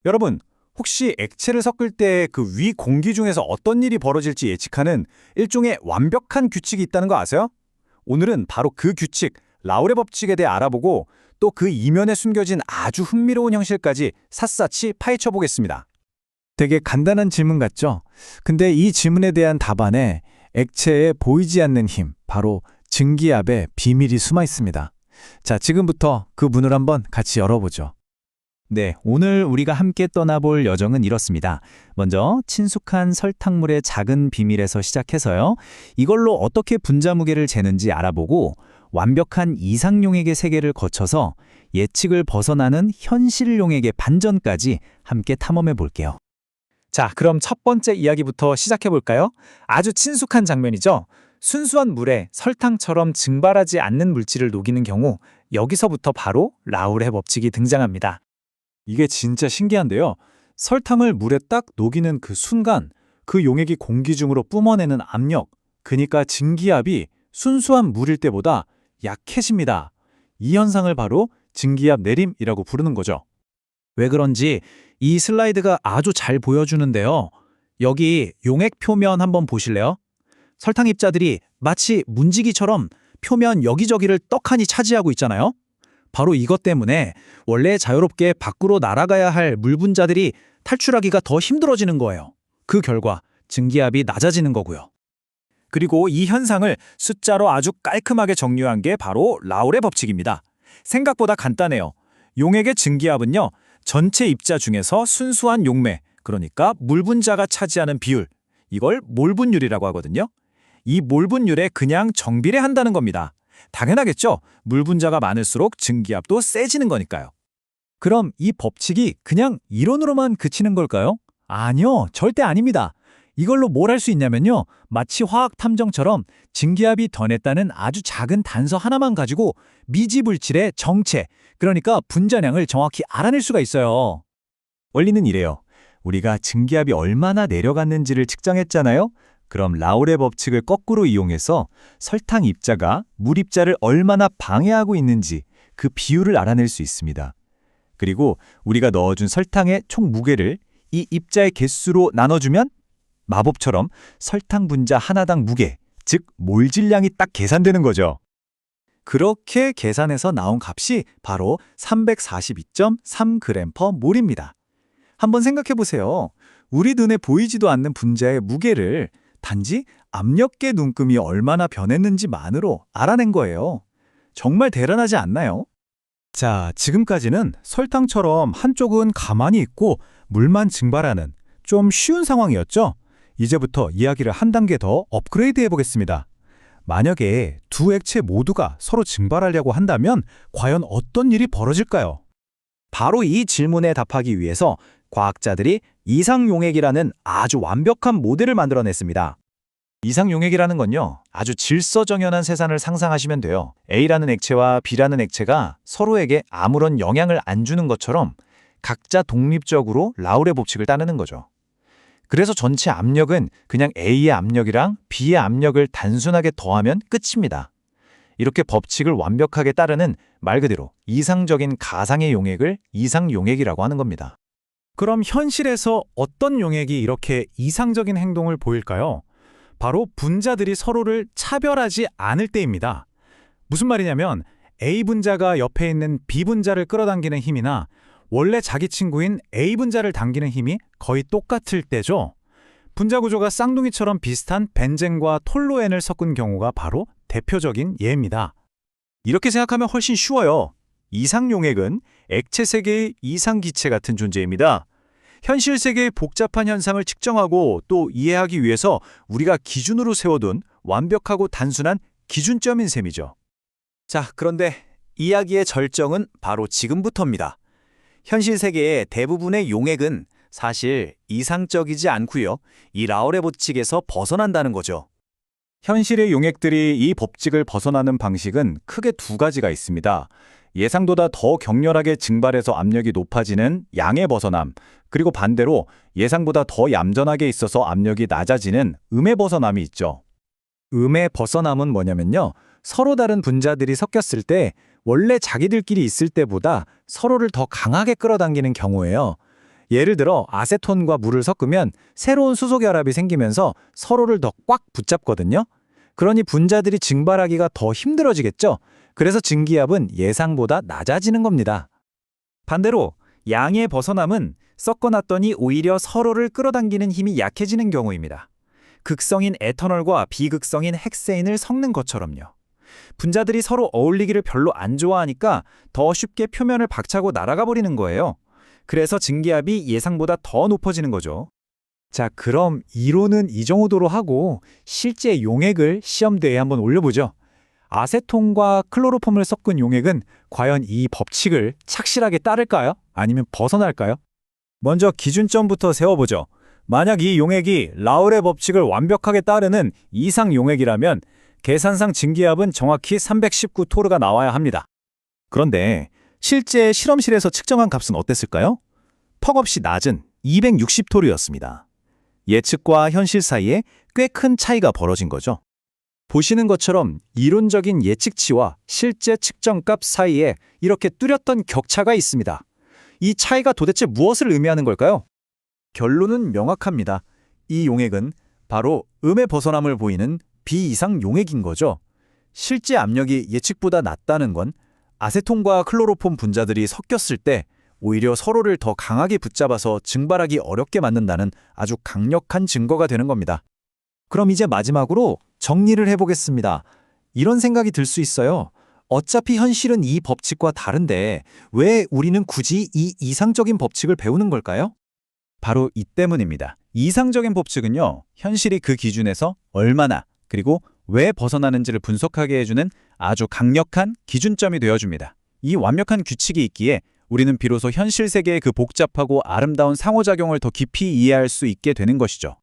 여러분, 혹시 액체를 섞을 때 그 위 공기 중에서 어떤 일이 벌어질지 예측하는 일종의 완벽한 규칙이 있다는 거 아세요? 오늘은 바로 그 규칙, 라우레 법칙에 대해 알아보고 또 그 이면에 숨겨진 아주 흥미로운 형식까지 샅샅이 파헤쳐 보겠습니다. 되게 간단한 질문 같죠? 근데 이 질문에 대한 답안에 액체에 보이지 않는 힘, 바로 증기압의 비밀이 숨어 있습니다. 자, 지금부터 그 문을 한번 같이 열어보죠. 네, 오늘 우리가 함께 떠나볼 여정은 이렇습니다. 먼저 친숙한 설탕물의 작은 비밀에서 시작해서요. 이걸로 어떻게 분자 무게를 재는지 알아보고 완벽한 이상용액의 세계를 거쳐서 예측을 벗어나는 현실용액의 반전까지 함께 탐험해 볼게요. 자, 그럼 첫 번째 이야기부터 시작해 볼까요? 아주 친숙한 장면이죠. 순수한 물에 설탕처럼 증발하지 않는 물질을 녹이는 경우 여기서부터 바로 라우레 법칙이 등장합니다. 이게 진짜 신기한데요. 설탕을 물에 딱 녹이는 그 순간 그 용액이 공기 중으로 뿜어내는 압력, 그러니까 증기압이 순수한 물일 때보다 약해집니다. 이 현상을 바로 증기압 내림이라고 부르는 거죠. 왜 그런지 이 슬라이드가 아주 잘 보여주는데요. 여기 용액 표면 한번 보실래요? 설탕 입자들이 마치 문지기처럼 표면 여기저기를 떡하니 차지하고 있잖아요. 바로 이것 때문에 원래 자유롭게 밖으로 날아가야 할 물 분자들이 탈출하기가 더 힘들어지는 거예요. 그 결과 증기압이 낮아지는 거고요. 그리고 이 현상을 숫자로 아주 깔끔하게 정리한 게 바로 라우레 법칙입니다. 생각보다 간단해요. 용액의 증기압은요, 전체 입자 중에서 순수한 용매, 그러니까 물 분자가 차지하는 비율, 이걸 몰 분율이라고 하거든요. 이 몰 분율에 그냥 정비례한다는 겁니다. 당연하겠죠. 물 분자가 많을수록 증기압도 세지는 거니까요. 그럼 이 법칙이 그냥 이론으로만 그치는 걸까요? 아니요, 절대 아닙니다. 이걸로 뭘 할 수 있냐면요. 마치 화학 탐정처럼 증기압이 더 냈다는 아주 작은 단서 하나만 가지고 미지 물질의 정체, 그러니까 분자량을 정확히 알아낼 수가 있어요. 원리는 이래요. 우리가 증기압이 얼마나 내려갔는지를 측정했잖아요. 그럼 라우레 법칙을 거꾸로 이용해서 설탕 입자가 물 입자를 얼마나 방해하고 있는지 그 비율을 알아낼 수 있습니다. 그리고 우리가 넣어준 설탕의 총 무게를 이 입자의 개수로 나눠주면 마법처럼 설탕 분자 하나당 무게, 즉 몰질량이 딱 계산되는 거죠. 그렇게 계산해서 나온 값이 바로 342.3g/몰입니다. 한번 생각해 보세요. 우리 눈에 보이지도 않는 분자의 무게를 단지 압력계 눈금이 얼마나 변했는지만으로 알아낸 거예요. 정말 대단하지 않나요? 자, 지금까지는 설탕처럼 한쪽은 가만히 있고 물만 증발하는 좀 쉬운 상황이었죠? 이제부터 이야기를 한 단계 더 업그레이드 해보겠습니다. 만약에 두 액체 모두가 서로 증발하려고 한다면 과연 어떤 일이 벌어질까요? 바로 이 질문에 답하기 위해서 과학자들이 이상용액이라는 아주 완벽한 모델을 만들어냈습니다. 이상용액이라는 건요, 아주 질서정연한 세상을 상상하시면 돼요. A라는 액체와 B라는 액체가 서로에게 아무런 영향을 안 주는 것처럼 각자 독립적으로 라우레 법칙을 따르는 거죠. 그래서 전체 압력은 그냥 A의 압력이랑 B의 압력을 단순하게 더하면 끝입니다. 이렇게 법칙을 완벽하게 따르는 말 그대로 이상적인 가상의 용액을 이상용액이라고 하는 겁니다. 그럼 현실에서 어떤 용액이 이렇게 이상적인 행동을 보일까요? 바로 분자들이 서로를 차별하지 않을 때입니다. 무슨 말이냐면 A 분자가 옆에 있는 B 분자를 끌어당기는 힘이나 원래 자기 친구인 A 분자를 당기는 힘이 거의 똑같을 때죠. 분자 구조가 쌍둥이처럼 비슷한 벤젠과 톨루엔을 섞은 경우가 바로 대표적인 예입니다. 이렇게 생각하면 훨씬 쉬워요. 이상용액은 액체 세계의 이상기체 같은 존재입니다. 현실 세계의 복잡한 현상을 측정하고 또 이해하기 위해서 우리가 기준으로 세워둔 완벽하고 단순한 기준점인 셈이죠. 자, 그런데 이야기의 절정은 바로 지금부터입니다. 현실 세계의 대부분의 용액은 사실 이상적이지 않고요. 이 라우레 법칙에서 벗어난다는 거죠. 현실의 용액들이 이 법칙을 벗어나는 방식은 크게 두 가지가 있습니다. 예상보다 더 격렬하게 증발해서 압력이 높아지는 양의 벗어남, 그리고 반대로 예상보다 더 얌전하게 있어서 압력이 낮아지는 음의 벗어남이 있죠. 음의 벗어남은 뭐냐면요. 서로 다른 분자들이 섞였을 때 원래 자기들끼리 있을 때보다 서로를 더 강하게 끌어당기는 경우예요. 예를 들어 아세톤과 물을 섞으면 새로운 수소 결합이 생기면서 서로를 더 꽉 붙잡거든요. 그러니 분자들이 증발하기가 더 힘들어지겠죠. 그래서 증기압은 예상보다 낮아지는 겁니다. 반대로 양의 벗어남은 섞어놨더니 오히려 서로를 끌어당기는 힘이 약해지는 경우입니다. 극성인 에탄올과 비극성인 헥세인을 섞는 것처럼요. 분자들이 서로 어울리기를 별로 안 좋아하니까 더 쉽게 표면을 박차고 날아가 버리는 거예요. 그래서 증기압이 예상보다 더 높아지는 거죠. 자, 그럼 이론은 이 정도로 하고 실제 용액을 시험대에 한번 올려보죠. 아세톤과 클로로폼을 섞은 용액은 과연 이 법칙을 착실하게 따를까요? 아니면 벗어날까요? 먼저 기준점부터 세워보죠. 만약 이 용액이 라울의 법칙을 완벽하게 따르는 이상 용액이라면 계산상 증기압은 정확히 319토르가 나와야 합니다. 그런데 실제 실험실에서 측정한 값은 어땠을까요? 턱없이 낮은 260토르였습니다. 예측과 현실 사이에 꽤 큰 차이가 벌어진 거죠. 보시는 것처럼 이론적인 예측치와 실제 측정값 사이에 이렇게 뚜렷한 격차가 있습니다. 이 차이가 도대체 무엇을 의미하는 걸까요? 결론은 명확합니다. 이 용액은 바로 음의 벗어남을 보이는 비이상 용액인 거죠. 실제 압력이 예측보다 낮다는 건 아세톤과 클로로폼 분자들이 섞였을 때 오히려 서로를 더 강하게 붙잡아서 증발하기 어렵게 만든다는 아주 강력한 증거가 되는 겁니다. 그럼 이제 마지막으로 정리를 해보겠습니다. 이런 생각이 들 수 있어요. 어차피 현실은 이 법칙과 다른데 왜 우리는 굳이 이 이상적인 법칙을 배우는 걸까요? 바로 이 때문입니다. 이상적인 법칙은요, 현실이 그 기준에서 얼마나 그리고 왜 벗어나는지를 분석하게 해주는 아주 강력한 기준점이 되어줍니다. 이 완벽한 규칙이 있기에 우리는 비로소 현실 세계의 그 복잡하고 아름다운 상호작용을 더 깊이 이해할 수 있게 되는 것이죠.